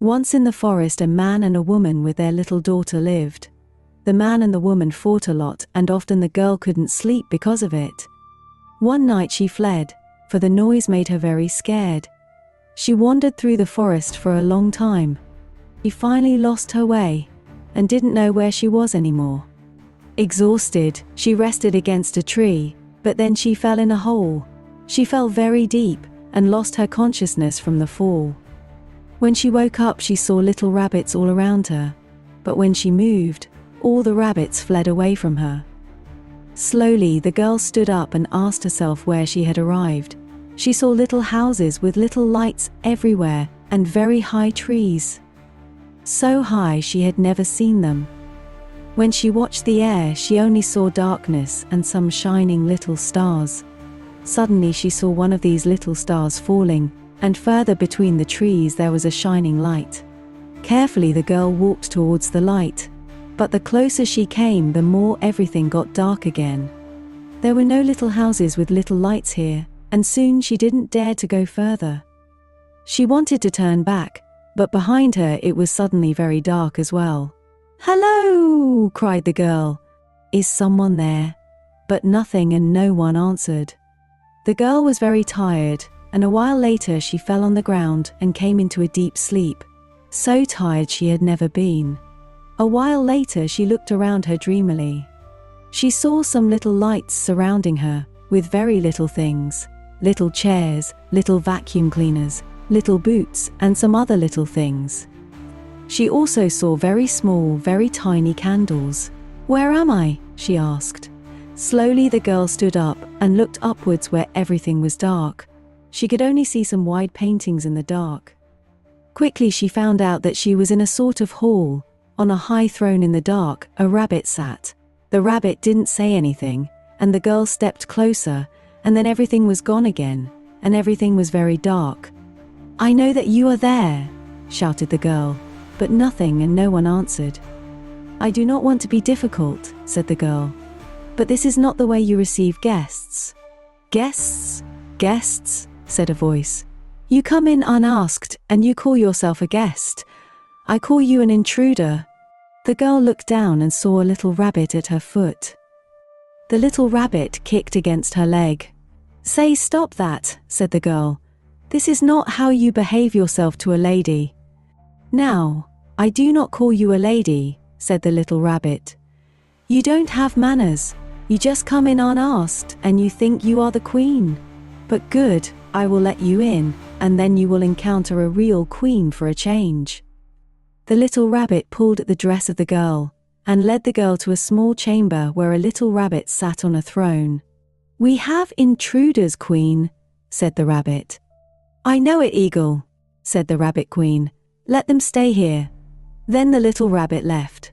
Once in the forest, a man and a woman with their little daughter lived. The man and the woman fought a lot, and often the girl couldn't sleep because of it. One night she fled, for the noise made her very scared. She wandered through the forest for a long time. She finally lost her way, and didn't know where she was anymore. Exhausted, she rested against a tree, but then she fell in a hole. She fell very deep, and lost her consciousness from the fall. When she woke up, she saw little rabbits all around her, but when she moved, all the rabbits fled away from her. Slowly, the girl stood up and asked herself where she had arrived. She saw little houses with little lights everywhere, and very high trees. So high she had never seen them. When she watched the air, she only saw darkness and some shining little stars. Suddenly she saw one of these little stars falling, and further between the trees there was a shining light. Carefully the girl walked towards the light, but the closer she came, the more everything got dark again. There were no little houses with little lights here, and soon she didn't dare to go further. She wanted to turn back, but behind her it was suddenly very dark as well. "Hello!" cried the girl. "Is someone there?" But nothing and no one answered. The girl was very tired, and a while later she fell on the ground and came into a deep sleep. So tired she had never been. A while later she looked around her dreamily. She saw some little lights surrounding her, with very little things. Little chairs, little vacuum cleaners, little boots, and some other little things. She also saw very small, very tiny candles. "Where am I?" she asked. Slowly the girl stood up and looked upwards where everything was dark. She could only see some wide paintings in the dark. Quickly she found out that she was in a sort of hall. On a high throne in the dark, a rabbit sat. The rabbit didn't say anything, and the girl stepped closer, and then everything was gone again, and everything was very dark. "I know that you are there," shouted the girl, but nothing and no one answered. "I do not want to be difficult," said the girl, "but this is not the way you receive guests." "Guests? Guests?" said a voice. "You come in unasked, and you call yourself a guest. I call you an intruder." The girl looked down and saw a little rabbit at her foot. The little rabbit kicked against her leg. "Say stop that," said the girl. "This is not how you behave yourself to a lady." "Now, I do not call you a lady," said the little rabbit. "You don't have manners. You just come in unasked, and you think you are the queen. But good, I will let you in, and then you will encounter a real queen for a change." The little rabbit pulled at the dress of the girl, and led the girl to a small chamber where a little rabbit sat on a throne. "We have intruders, queen," said the rabbit. "I know it, eagle," said the rabbit queen. "Let them stay here." Then the little rabbit left.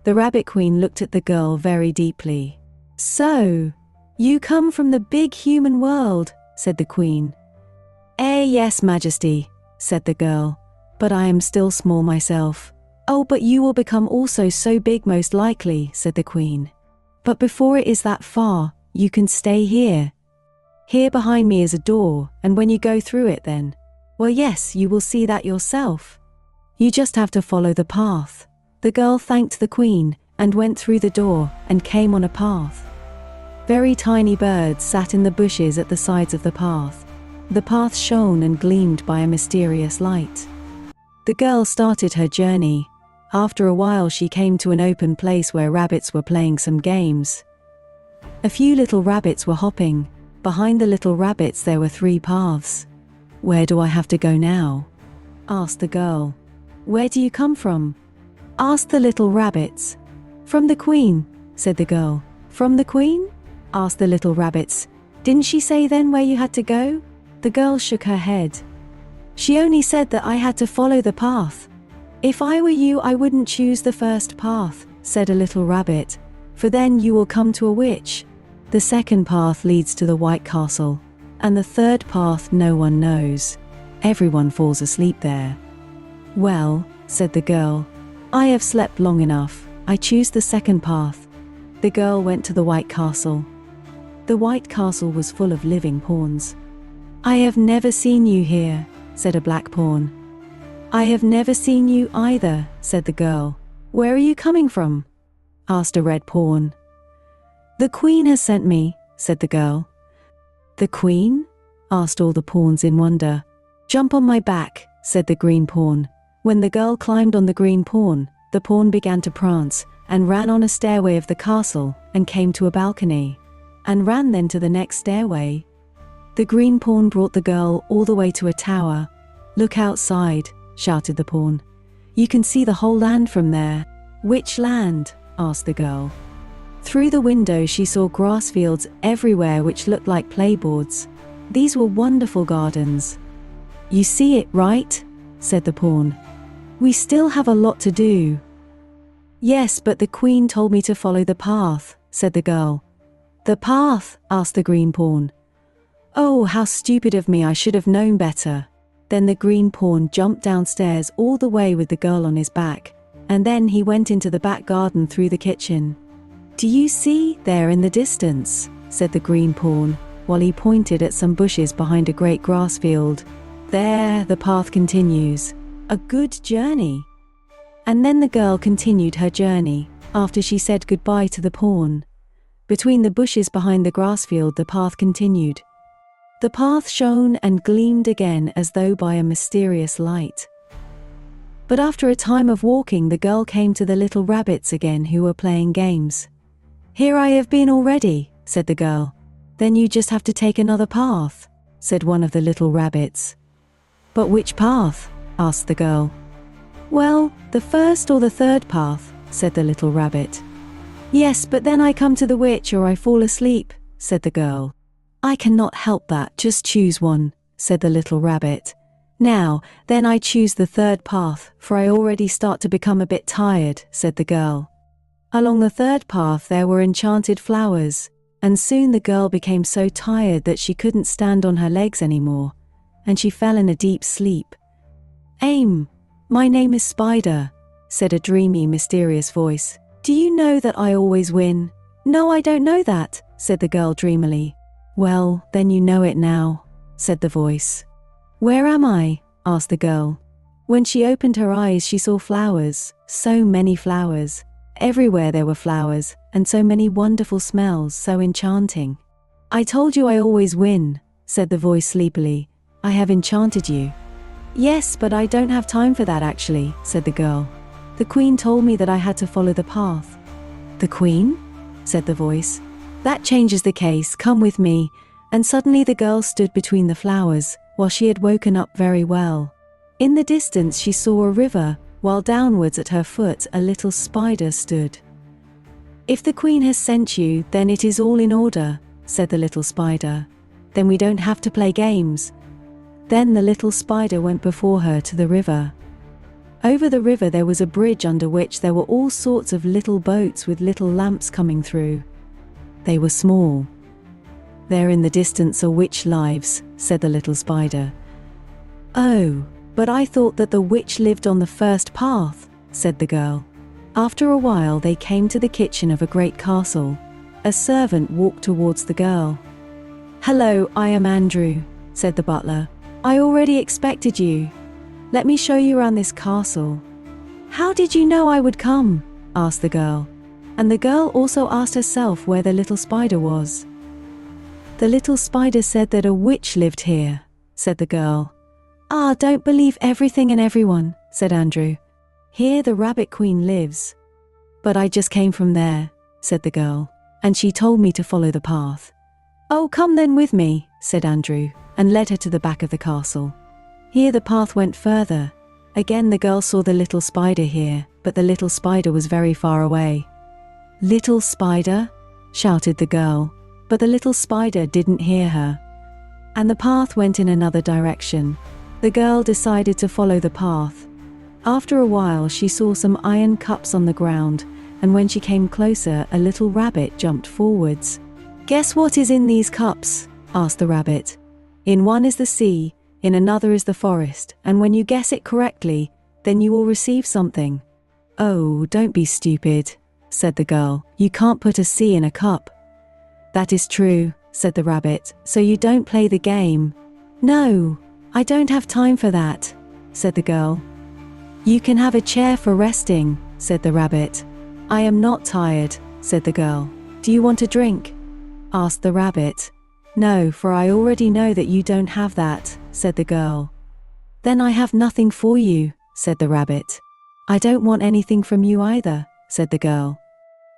The rabbit queen looked at the girl very deeply. "So, you come from the big human world," said the queen. Yes, Majesty," said the girl, "but I am still small myself." "Oh, but you will become also so big most likely," said the queen. "But before it is that far, you can stay here. Here behind me is a door, and when you go through it then, well, yes, you will see that yourself. You just have to follow the path." The girl thanked the queen, and went through the door, and came on a path. Very tiny birds sat in the bushes at the sides of the path. The path shone and gleamed by a mysterious light. The girl started her journey. After a while she came to an open place where rabbits were playing some games. A few little rabbits were hopping. Behind the little rabbits there were 3 paths. "Where do I have to go now?" asked the girl. "Where do you come from?" asked the little rabbits. "From the queen," said the girl. "From the queen?" asked the little rabbits. "Didn't she say then where you had to go?" The girl shook her head. "She only said that I had to follow the path." "If I were you, I wouldn't choose the first path," said a little rabbit, "for then you will come to a witch. The second path leads to the White Castle, and the third path no one knows. Everyone falls asleep there." "Well," said the girl, "I have slept long enough. I choose the second path." The girl went to the White Castle. The White Castle was full of living pawns. "I have never seen you here," said a black pawn. I have never seen you either, said the girl. Where are you coming from? Asked a red pawn. The queen has sent me, said the girl. The queen? Asked all the pawns in wonder. Jump on my back, said the green pawn. When the girl climbed on the green pawn, the pawn began to prance, and ran on a stairway of the castle, and came to a balcony, and ran then to the next stairway. The green pawn brought the girl all the way to a tower. Look outside, shouted the pawn. You can see the whole land from there. Which land? Asked the girl. Through the window she saw grass fields everywhere which looked like playboards. These were wonderful gardens. You see it, right? Said the pawn. We still have a lot to do. Yes, but the queen told me to follow the path, said the girl. The path? Asked the green pawn. Oh, how stupid of me, I should have known better. Then the green pawn jumped downstairs all the way with the girl on his back, and then he went into the back garden through the kitchen. Do you see, there in the distance? Said the green pawn, while he pointed at some bushes behind a great grass field. There, the path continues. A good journey. And then the girl continued her journey, after she said goodbye to the pawn. Between the bushes behind the grass field the path continued. The path shone and gleamed again as though by a mysterious light. But after a time of walking the girl came to the little rabbits again who were playing games. Here I have been already, said the girl. Then you just have to take another path, said one of the little rabbits. But which path? Asked the girl. Well, the first or the third path, said the little rabbit. Yes, but then I come to the witch or I fall asleep, said the girl. I cannot help that, just choose one, said the little rabbit. Now, then I choose the third path, for I already start to become a bit tired, said the girl. Along the third path there were enchanted flowers, and soon the girl became so tired that she couldn't stand on her legs anymore, and she fell in a deep sleep. Aim, my name is Spider, said a dreamy, mysterious voice. Do you know that I always win? No, I don't know that, said the girl dreamily. Well, then you know it now, said the voice. Where am I? Asked the girl. When she opened her eyes she saw flowers, so many flowers. Everywhere there were flowers, and so many wonderful smells, so enchanting. I told you I always win, said the voice sleepily. I have enchanted you. Yes, but I don't have time for that actually, said the girl. The queen told me that I had to follow the path. The queen? Said the voice. That changes the case, come with me. And suddenly the girl stood between the flowers, while she had woken up very well. In the distance she saw a river, while downwards at her foot a little spider stood. If the queen has sent you, then it is all in order, said the little spider. Then we don't have to play games. Then the little spider went before her to the river. Over the river there was a bridge under which there were all sorts of little boats with little lamps coming through. They were small. There in the distance are witch lives, said the little spider. Oh, but I thought that the witch lived on the first path, said the girl. After a while they came to the kitchen of a great castle. A servant walked towards the girl. Hello, I am Andrew, said the butler. I already expected you. Let me show you around this castle. How did you know I would come? Asked the girl. And the girl also asked herself where the little spider was. The little spider said that a witch lived here, said the girl. Ah, don't believe everything and everyone, said Andrew. Here the rabbit queen lives. But I just came from there, said the girl, and she told me to follow the path. Oh, come then with me, said Andrew, and led her to the back of the castle. Here the path went further. Again the girl saw the little spider here, but the little spider was very far away. Little spider? Shouted the girl, but the little spider didn't hear her. And the path went in another direction. The girl decided to follow the path. After a while she saw some iron cups on the ground, and when she came closer a little rabbit jumped forwards. Guess what is in these cups? Asked the rabbit. In one is the sea, in another is the forest, and when you guess it correctly, then you will receive something. Oh, don't be stupid, said the girl. You can't put a sea in a cup. That is true, said the rabbit, so you don't play the game. No, I don't have time for that, said the girl. You can have a chair for resting, said the rabbit. I am not tired, said the girl. Do you want a drink? Asked the rabbit. No, for I already know that you don't have that, said the girl. Then I have nothing for you, said the rabbit. I don't want anything from you either, said the girl.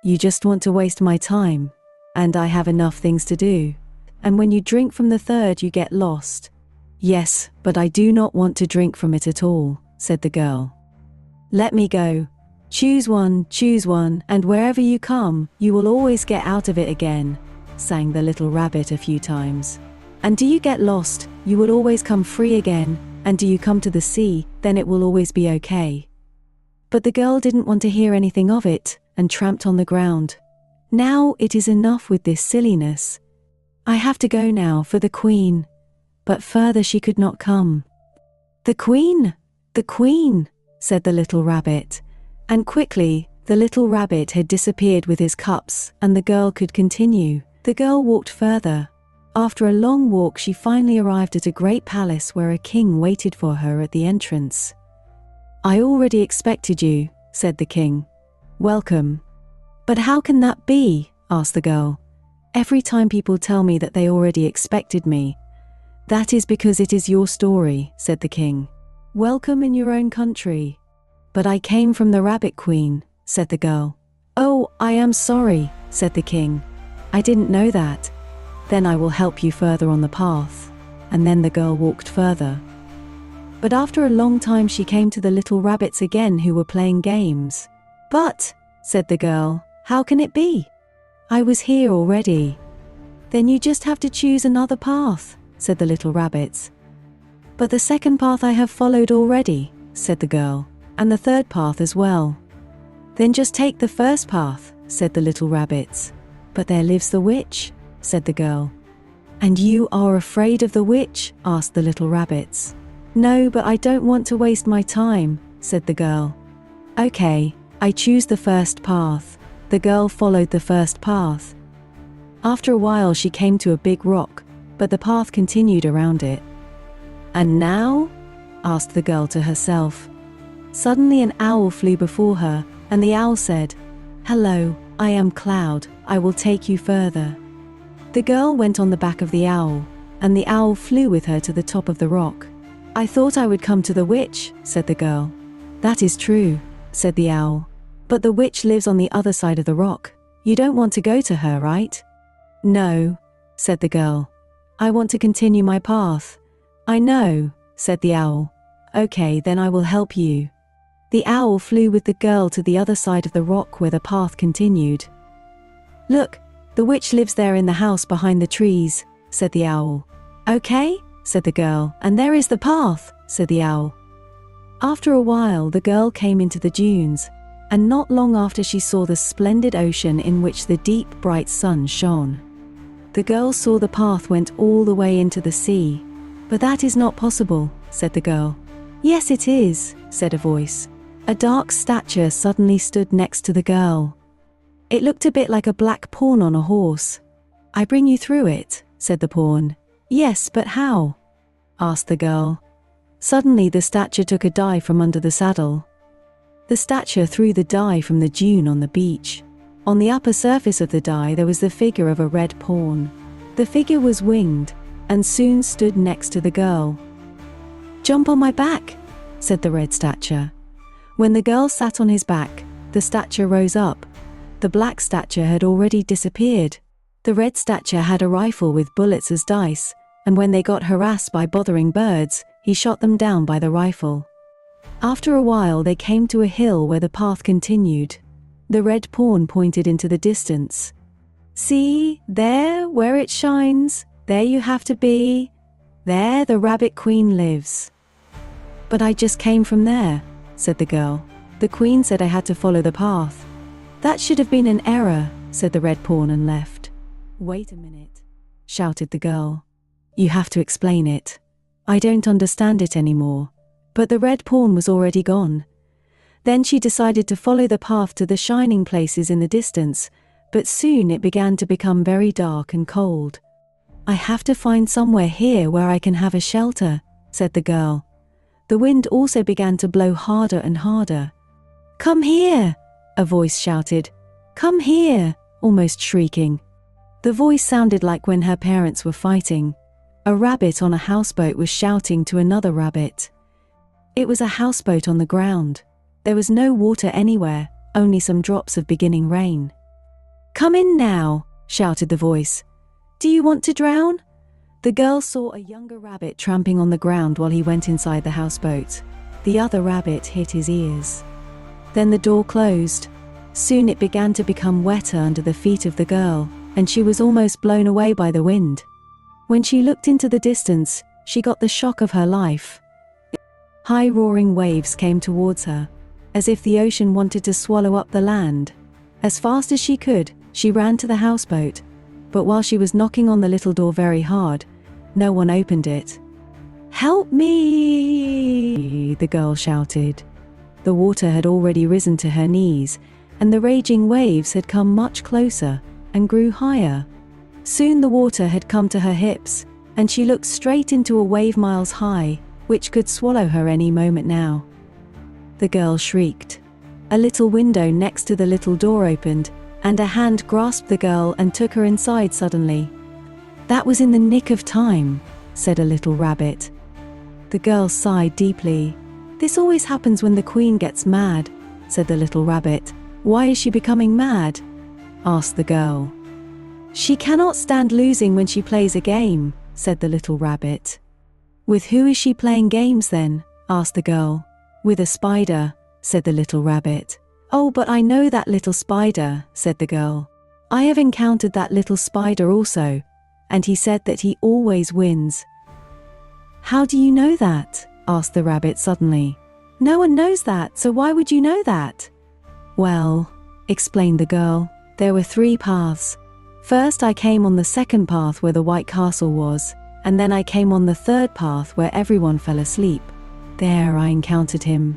You just want to waste my time, and I have enough things to do. And when you drink from the third, you get lost. Yes, but I do not want to drink from it at all, said the girl. Let me go. Choose one, and wherever you come, you will always get out of it again, sang the little rabbit a few times. And do you get lost, you will always come free again, and do you come to the sea, then it will always be okay. But the girl didn't want to hear anything of it, and tramped on the ground. Now it is enough with this silliness. I have to go now for the queen. But further she could not come. The queen, said the little rabbit. And quickly, the little rabbit had disappeared with his cups, and the girl could continue. The girl walked further. After a long walk, she finally arrived at a great palace where a king waited for her at the entrance. I already expected you, said the king. Welcome. But how can that be? Asked the girl. Every time people tell me that they already expected me. That is because it is your story, said the king. Welcome in your own country. But I came from the rabbit queen, said the girl. Oh, I am sorry, said the king. I didn't know that. Then I will help you further on the path. And then the girl walked further. But after a long time she came to the little rabbits again who were playing games. But, said the girl, how can it be? I was here already. Then you just have to choose another path, said the little rabbits. But the second path I have followed already, said the girl, and the third path as well. Then just take the first path, said the little rabbits. But there lives the witch, said the girl. And you are afraid of the witch? Asked the little rabbits. No, but I don't want to waste my time, said the girl. Okay, I choose the first path. The girl followed the first path. After a while she came to a big rock, but the path continued around it. And now? Asked the girl to herself. Suddenly an owl flew before her, and the owl said, Hello, I am Cloud, I will take you further. The girl went on the back of the owl, and the owl flew with her to the top of the rock. I thought I would come to the witch, said the girl. That is true, said the owl. But the witch lives on the other side of the rock. You don't want to go to her, right? No, said the girl. I want to continue my path. I know, said the owl. Okay, then I will help you. The owl flew with the girl to the other side of the rock where the path continued. Look, the witch lives there in the house behind the trees, said the owl. Okay, said the girl, and there is the path, said the owl. After a while the girl came into the dunes, and not long after she saw the splendid ocean in which the deep bright sun shone. The girl saw the path went all the way into the sea. But that is not possible, said the girl. Yes it is, said a voice. A dark statue suddenly stood next to the girl. It looked a bit like a black pawn on a horse. I bring you through it, said the pawn. Yes, but how? Asked the girl. Suddenly the statue took a die from under the saddle. The statue threw the die from the dune on the beach. On the upper surface of the die there was the figure of a red pawn. The figure was winged, and soon stood next to the girl. Jump on my back, said the red statue. When the girl sat on his back, the statue rose up. The black statue had already disappeared. The red statue had a rifle with bullets as dice, and when they got harassed by bothering birds, he shot them down by the rifle. After a while they came to a hill where the path continued. The red pawn pointed into the distance. See, there, where it shines, there you have to be. There the rabbit queen lives. But I just came from there, said the girl. The queen said I had to follow the path. That should have been an error, said the red pawn and left. Wait a minute, shouted the girl. You have to explain it. I don't understand it anymore. But the red pawn was already gone. Then she decided to follow the path to the shining places in the distance, but soon it began to become very dark and cold. I have to find somewhere here where I can have a shelter, said the girl. The wind also began to blow harder and harder. "Come here!" a voice shouted. "Come here!" almost shrieking. The voice sounded like when her parents were fighting. A rabbit on a houseboat was shouting to another rabbit. It was a houseboat on the ground. There was no water anywhere, only some drops of beginning rain. "Come in now!" shouted the voice. "Do you want to drown?" The girl saw a younger rabbit tramping on the ground while he went inside the houseboat. The other rabbit hit his ears. Then the door closed. Soon it began to become wetter under the feet of the girl, and she was almost blown away by the wind. When she looked into the distance, she got the shock of her life. High roaring waves came towards her, as if the ocean wanted to swallow up the land. As fast as she could, she ran to the houseboat, but while she was knocking on the little door very hard, no one opened it. "Help me!" the girl shouted. The water had already risen to her knees, and the raging waves had come much closer and grew higher. Soon the water had come to her hips, and she looked straight into a wave miles high, which could swallow her any moment now. The girl shrieked. A little window next to the little door opened, and a hand grasped the girl and took her inside suddenly. "That was in the nick of time," said a little rabbit. The girl sighed deeply. "This always happens when the queen gets mad," said the little rabbit. "Why is she becoming mad?" asked the girl. "She cannot stand losing when she plays a game," said the little rabbit. "With who is she playing games then?" asked the girl. "With a spider," said the little rabbit. "Oh, but I know that little spider," said the girl. "I have encountered that little spider also, and he said that he always wins." "How do you know that?" asked the rabbit suddenly. "No one knows that, so why would you know that?" "Well," explained the girl, "there were 3 paths. First I came on the second path where the White Castle was, and then I came on the third path where everyone fell asleep. There I encountered him."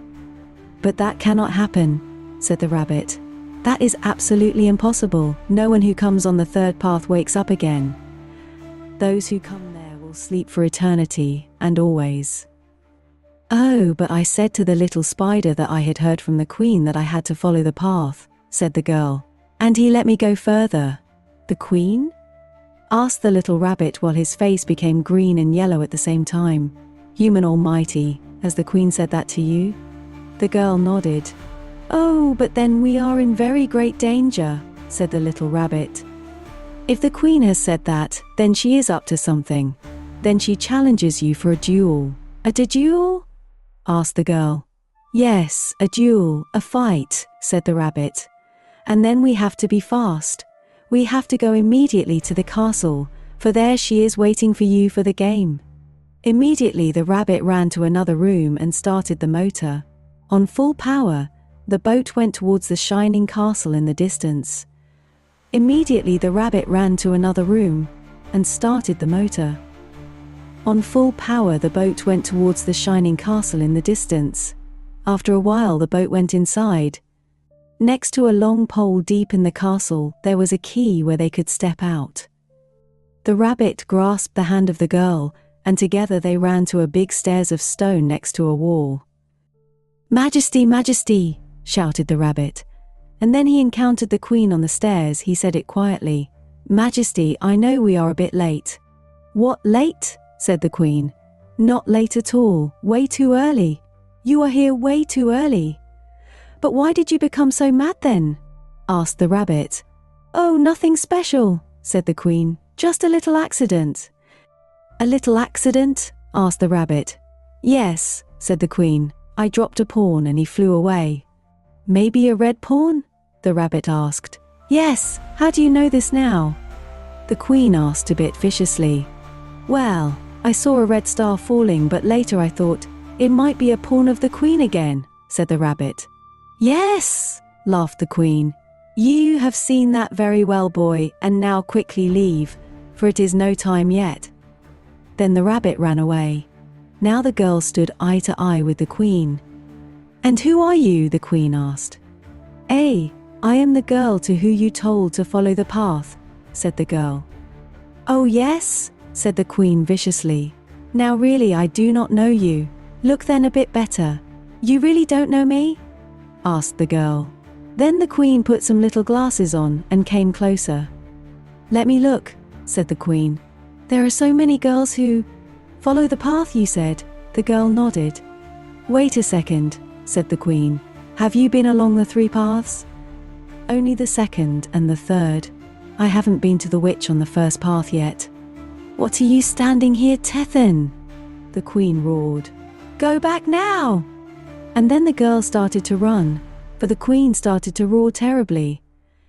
"But that cannot happen," said the rabbit. "That is absolutely impossible. No one who comes on the third path wakes up again. Those who come there will sleep for eternity, and always." "Oh, but I said to the little spider that I had heard from the queen that I had to follow the path," said the girl. "And he let me go further." "The queen?" asked the little rabbit while his face became green and yellow at the same time. "Human Almighty, has the queen said that to you?" The girl nodded. "Oh, but then we are in very great danger," said the little rabbit. "If the queen has said that, then she is up to something. Then she challenges you for a duel." "A duel?" asked the girl. "Yes, a duel, a fight," said the rabbit. "And then we have to be fast. We have to go immediately to the castle, for there she is waiting for you for the game." Immediately the rabbit ran to another room and started the motor. On full power, the boat went towards the shining castle in the distance. Immediately the rabbit ran to another room and started the motor. On full power the boat went towards the shining castle in the distance. After a while the boat went inside. Next to a long pole deep in the castle, there was a key where they could step out. The rabbit grasped the hand of the girl, and together they ran to a big stairs of stone next to a wall. "Majesty, Majesty!" shouted the rabbit. And then he encountered the queen on the stairs. He said it quietly. "Majesty, I know we are a bit late." "What, late?" said the queen. "Not late at all, way too early. You are here way too early." "But why did you become so mad then?" asked the rabbit. "Oh, nothing special," said the queen. "Just a little accident." "A little accident?" asked the rabbit. "Yes," said the queen. "I dropped a pawn and he flew away." "Maybe a red pawn?" the rabbit asked. "Yes, how do you know this now?" the queen asked a bit viciously. "Well, I saw a red star falling, but later I thought, it might be a pawn of the queen again," said the rabbit. "Yes," laughed the queen. "You have seen that very well, boy, and now quickly leave, for it is no time yet." Then the rabbit ran away. Now the girl stood eye to eye with the queen. "And who are you?" the queen asked. "I am the girl to who you told to follow the path," said the girl. "Oh yes?" said the queen viciously. "Now really I do not know you. Look then a bit better. You really don't know me? Asked the girl. Then the queen put some little glasses on and came closer. Let me look, said the queen. There are so many girls who follow the path you said. The girl nodded. Wait a second, said the queen. Have you been along the 3 paths? Only the 2nd and the 3rd. I haven't been to the witch on the 1st path yet. What are you standing here tethin? The queen roared. Go back now! And then the girl started to run, for the queen started to roar terribly.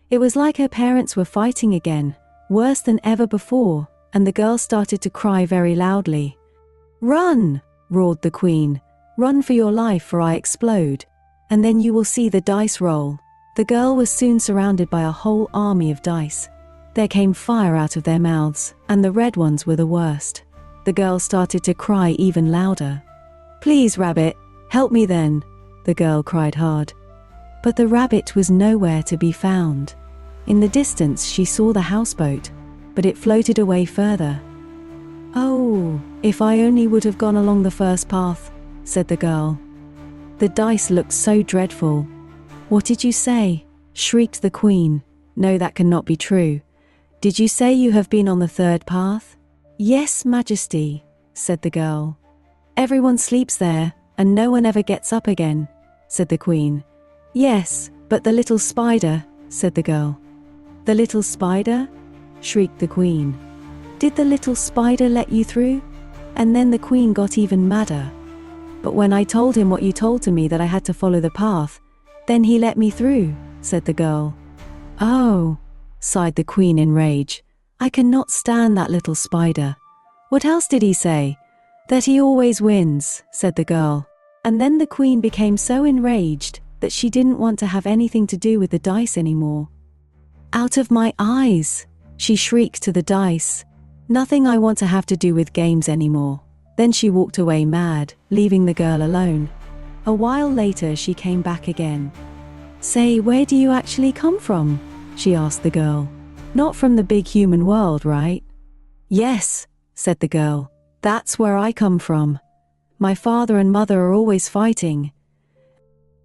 It was like her parents were fighting again, worse than ever before, and the girl started to cry very loudly. Run! Roared the queen. Run for your life, or I explode. And then you will see the dice roll. The girl was soon surrounded by a whole army of dice. There came fire out of their mouths, and the red ones were the worst. The girl started to cry even louder. Please, rabbit, help me then, the girl cried hard. But the rabbit was nowhere to be found. In the distance she saw the houseboat, but it floated away further. Oh, if I only would have gone along the 1st path, said the girl. The dice looked so dreadful. What did you say? Shrieked the queen. No, that cannot be true. Did you say you have been on the 3rd path? Yes, Majesty, said the girl. Everyone sleeps there, and no one ever gets up again, said the queen. Yes, but the little spider, said the girl. The little spider? Shrieked the queen. Did the little spider let you through? And then the queen got even madder. But when I told him what you told to me, that I had to follow the path, then he let me through, said the girl. Oh, sighed the queen in rage. I cannot stand that little spider. What else did he say? That he always wins, said the girl. And then the queen became so enraged that she didn't want to have anything to do with the dice anymore. Out of my eyes, she shrieked to the dice. Nothing I want to have to do with games anymore. Then she walked away mad, leaving the girl alone. A while later she came back again. Say, where do you actually come from? She asked the girl. Not from the big human world, right? Yes, said the girl. That's where I come from. My father and mother are always fighting.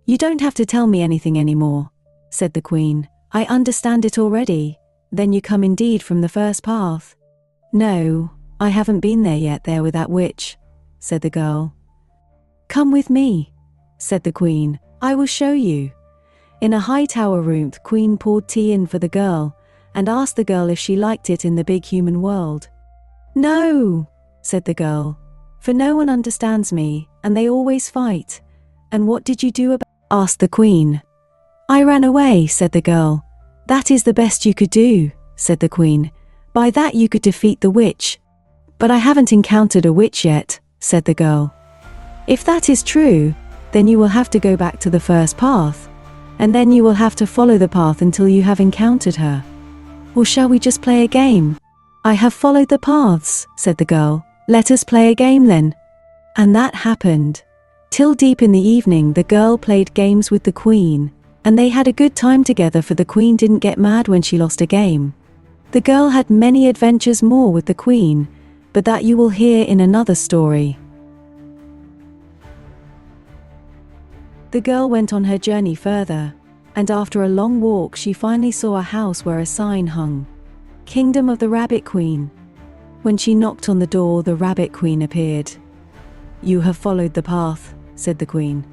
You don't have to tell me anything anymore, said the queen. I understand it already. Then you come indeed from the 1st path. No, I haven't been there yet, there with that witch, said the girl. Come with me, said the queen. I will show you. In a high tower room, the queen poured tea in for the girl and asked the girl if she liked it in the big human world. No, said the girl, for no one understands me, and they always fight. And what did you do about? Asked the queen. I ran away, said the girl. That is the best you could do, said the queen. By that you could defeat the witch. But I haven't encountered a witch yet, said the girl. If that is true, then you will have to go back to the 1st path, and then you will have to follow the path until you have encountered her. Or shall we just play a game? I have followed the paths, said the girl. Let us play a game then. And that happened. Till deep in the evening the girl played games with the queen, and they had a good time together, for the queen didn't get mad when she lost a game. The girl had many adventures more with the queen, but that you will hear in another story. The girl went on her journey further, and after a long walk she finally saw a house where a sign hung, Kingdom of the Rabbit Queen. When she knocked on the door, the Rabbit Queen appeared. You have followed the path, said the queen.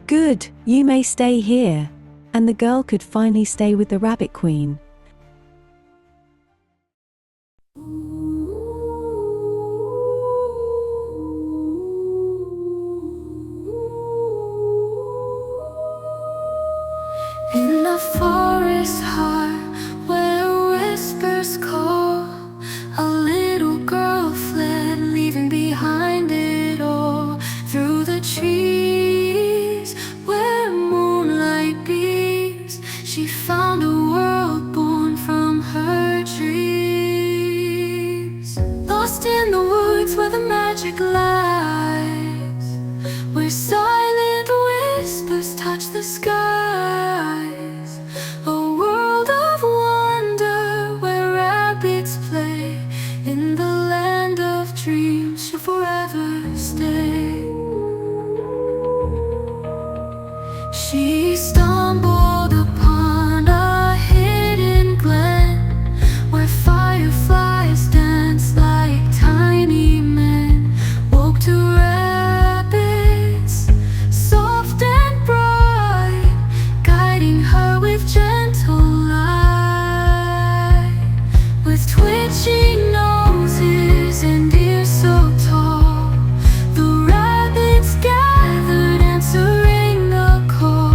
Good, you may stay here. And the girl could finally stay with the Rabbit Queen. In the forest heart, where whispers call, a little girl fled, leaving behind it all. Through the trees, where moonlight beams, she found a world born from her dreams. Lost in the woods where the magic lies, where silent whispers touch the skies. A world of wonder where rabbits play, in the land of dreams she'll forever stay. She stumbled upon a hidden glen where fireflies danced like tiny men. Woke to rapids, soft and bright, guiding her with gentle light. With twitching noses and ears so tall, the rabbits gathered, answering a call.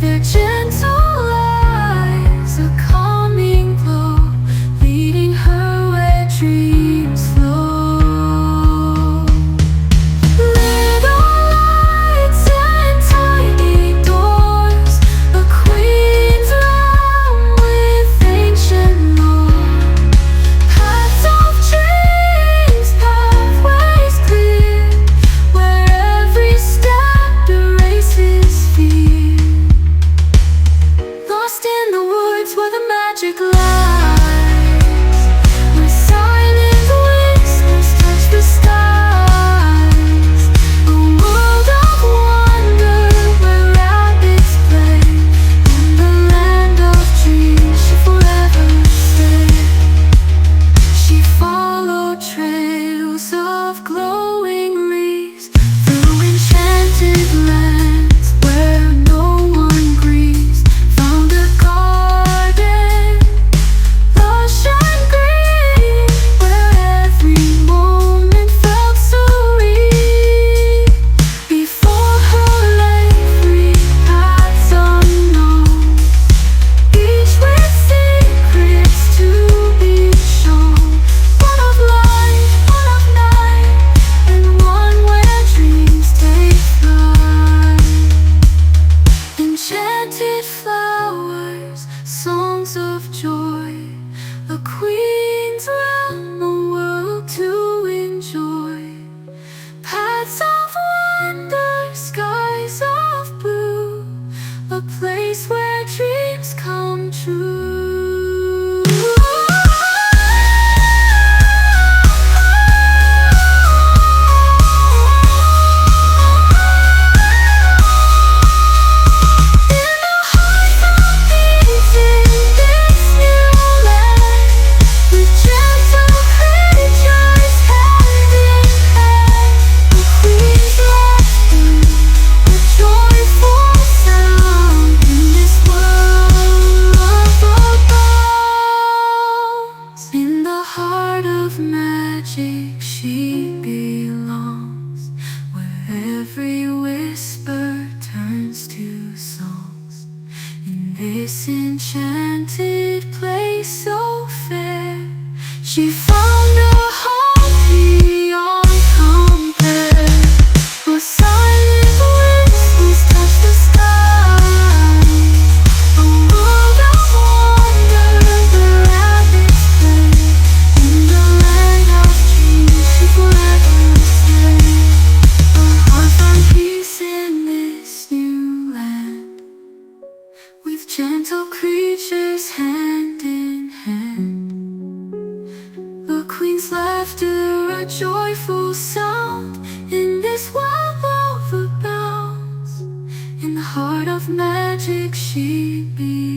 Their gentle eyes, a calming glow, leading her where dreams flow. Little lights and tiny doors, a queen's realm with ancient lore. Paths of dreams, pathways clear, where every step erases fear. Lost in the woods where the magic lies, where silent whispers touch the skies. A world of wonder where rabbits play. In the land of dreams she forever stay. She followed trails of glowing reeds through enchanted lands where no one grieves. Found a garden, lush and green, where every moment felt serene. Before her lay 3 paths unknown, each with secrets to be shown. One of light, one of night, and one where dreams take flight. Enchanted flowers, songs of joy, a queen's realm, a world to enjoy. Paths of wonder, skies of blue, a place where dreams come true. In the heart of peace in this new land, with gentle creatures hand in hand, a queen's laughter, a joyful sound in this world of abounds. In the heart of magic she belongs, where every whisper turns to songs. In this enchanted place so fair, she found a home beyond compare. For silent whispers touch the skies. A world of wonder where rabbits play. In the land of dreams she forever stay. A heart found peace in this new land, with gentle creatures hand in hand. The queen's laughter, a joyful sound in this world of bounds. In the heart of magic she belongs.